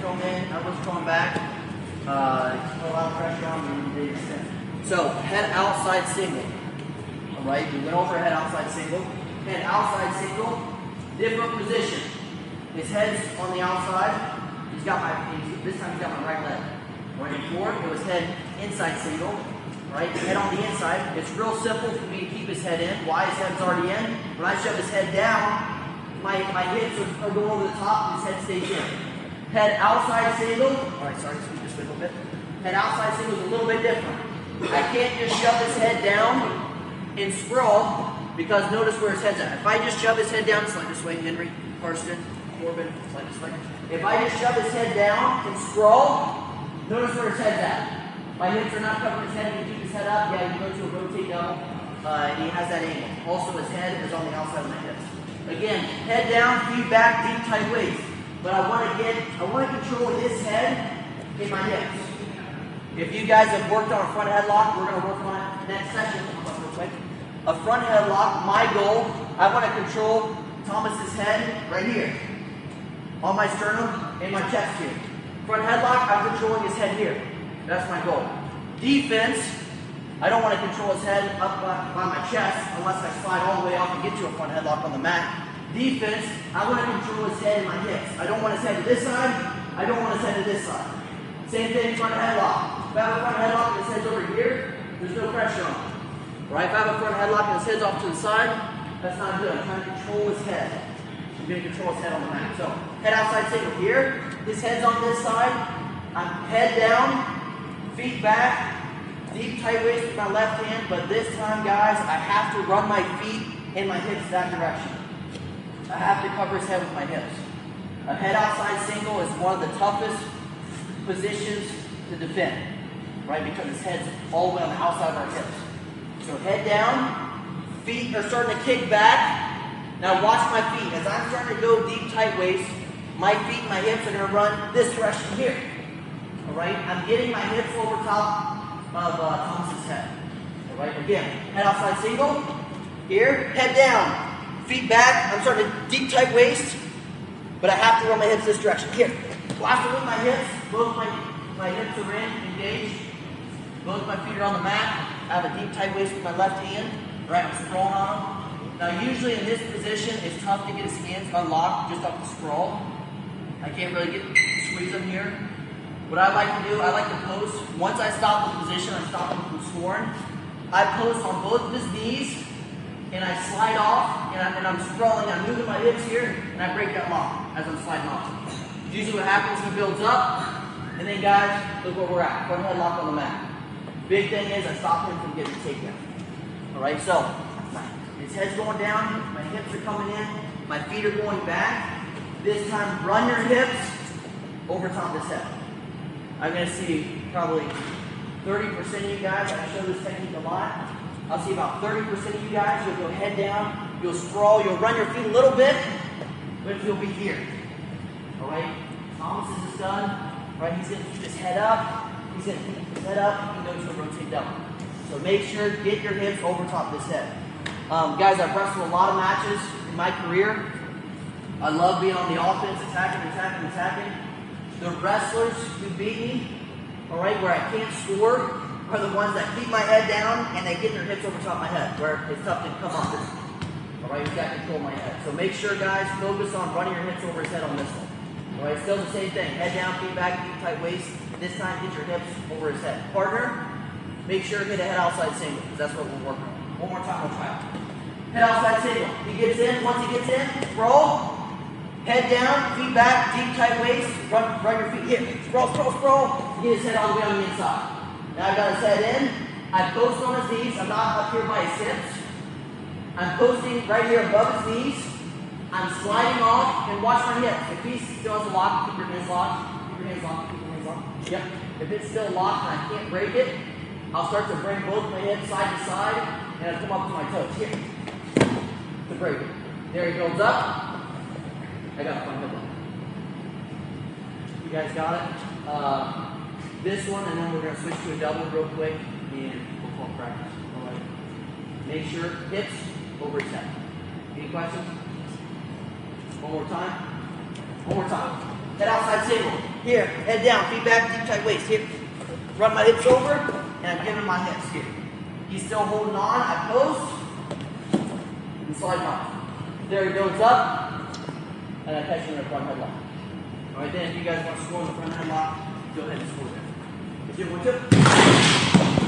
come in, elbows come back, put a lot of pressure on and they extend. So head outside single. Alright, we went over head outside single. Head outside single, different position. His head's on the outside. This time he's got my right leg. Right before, it was head inside single. Right, head on the inside. It's real simple for me to keep his head in. Why? His head's already in. When I shove his head down, my hips are going over the top and his head stays in. Head outside single. Alright, sorry, scoot this way a little bit. Head outside single is a little bit different. I can't just shove his head down and sprawl because notice where his head's at. If I just shove his head down, slide this way, Henry, Karsten, Corbin, slide this way. If I just shove his head down and sprawl, notice where his head's at. My hips are not covering his head. You keep his head up. Yeah, you go to a rotate double. And he has that angle. Also, his head is on the outside of my hips. Again, head down, feet back, deep, tight waist. But I want to control his head in my hips. If you guys have worked on a front headlock, we're going to work on it next session. Real quick. A front headlock, my goal, I want to control Thomas's head right here. On my sternum and my chest here. Front headlock, I'm controlling his head here. That's my goal. Defense, I don't want to control his head up by my chest unless I slide all the way off and get to a front headlock on the mat. Defense, I want to control his head and my hips. I don't want his head to this side. I don't want his head to this side. Same thing, front headlock. If I have a front headlock and his head's over here, there's no pressure on him. Right? If I have a front headlock and his head's off to the side, that's not good. I'm trying to control his head. I'm going to control his head on the mat. So, head outside single here. His head's on this side. I'm head down. Feet back, deep tight waist with my left hand, but this time, guys, I have to run my feet and my hips that direction. I have to cover his head with my hips. A head outside single is one of the toughest positions to defend, right? Because his head's all the way on the outside of our hips. So head down, feet are starting to kick back. Now watch my feet. As I'm starting to go deep tight waist, my feet and my hips are going to run this direction here. Alright, I'm getting my hips over top of Thomas's head. Alright, again, head outside single. Here, head down. Feet back. I'm starting to deep tight waist, but I have to run my hips this direction. Here, last one with my hips. Both my hips are in, engaged. Both my feet are on the mat. I have a deep tight waist with my left hand. Right, I'm sprawling on them. Now, usually in this position, it's tough to get his hands unlocked just off the sprawl. I can't really squeeze them here. What I like to do, I like to post. Once I stop the position, I stop him from scoring. I post on both of his knees, and I slide off, and I'm sprawling. I'm moving my hips here, and I break that lock as I'm sliding off. Usually what happens, he builds up, and then guys, look where we're at. Front headlock on the mat. Big thing is I stop him from getting a takedown. All right, so his head's going down, my hips are coming in, my feet are going back. This time, run your hips over top of his head. I'm going to see probably 30% of you guys, I show this technique a lot. I'll see about 30% of you guys, you'll go head down, you'll sprawl, you'll run your feet a little bit, but you'll be here. Alright, Thomas is done. Right, he's going to keep his head up, he's going to keep his head up, he goes to a rotate double. So make sure, get your hips over top of this head. Guys, I've wrestled a lot of matches in my career. I love being on the offense, attacking. The wrestlers who beat me, all right, where I can't score, are the ones that keep my head down and they get their hips over top of my head, where it's tough to come up. All right, you got to control my head. So make sure, guys, focus on running your hips over his head on this one. All right, still the same thing. Head down, feet back, deep tight waist. This time, get your hips over his head. Partner, make sure you hit a head outside single, because that's what we're working on. One more time, we'll try it. Head outside single. He gets in. Once he gets in, roll. Head down, feet back, deep tight waist, run your feet here. Sprawl. Get his head all the way on the inside. Now I've got his head in. I post on his knees. I'm not up here by his hips. I'm posting right here above his knees. I'm sliding off and watch my hips. If he still has a lock, keep your hands locked. Keep your hands locked. Yep. If it's still locked and I can't break it, I'll start to bring both my hips side to side and I'll come up to my toes here to break it. There he builds up. I got a front headlock. You guys got it? This one, and then we're going to switch to a double real quick, and we'll call practice. All right. Make sure hips over his head. Any questions? One more time. Head outside single. Here, head down, feet back, deep tight waist. Here, run my hips over, and I'm giving my hips here. He's still holding on. I post and slide him off. There he goes up, and I catch him in the front headlock. All right, then if you guys want to score in the front headlock, go ahead and score there. Let's do 1, 2.